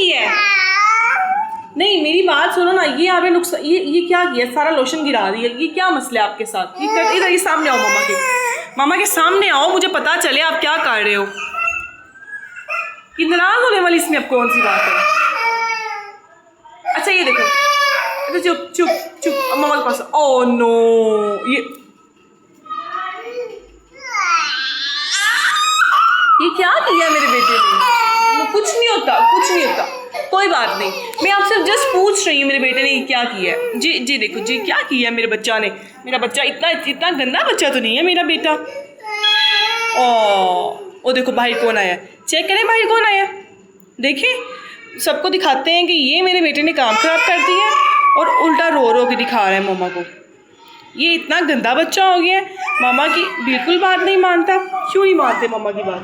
की है? नहीं मेरी बात सुनो ना, ये आपने नुकसान, ये क्या किया? सारा लोशन गिरा दिया, ये क्या मसला है आपके साथ? ये इधर, ये सामने आओ, मामा के सामने आओ, मुझे पता चले आप क्या कर रहे हो। कि नाराज होने वाली इसमें अब कौन सी बात है? अच्छा ये देखो, अच्छा चुप चुप चुप, मामा के पास। ओह नो, ये क्या किया मेरे बेटे ने? कुछ नहीं होता, कुछ नहीं होता, कोई बात नहीं। मैं आपसे जस्ट पूछ रही हूँ मेरे बेटे ने क्या किया है। जी जी देखो जी, क्या किया मेरे बच्चा ने। मेरा बच्चा इतना गंदा बच्चा तो नहीं है मेरा बेटा। ओ देखो बाहर कौन आया, चेक करें बाहर कौन आया। देखिए सबको दिखाते हैं कि ये मेरे बेटे ने काम खराब कर दिया और उल्टा रो रो के दिखा रहा है मामा को। ये इतना गंदा बच्चा हो गया है, मामा की बिल्कुल बात नहीं मानता। क्यों नहीं मानते मामा की बात?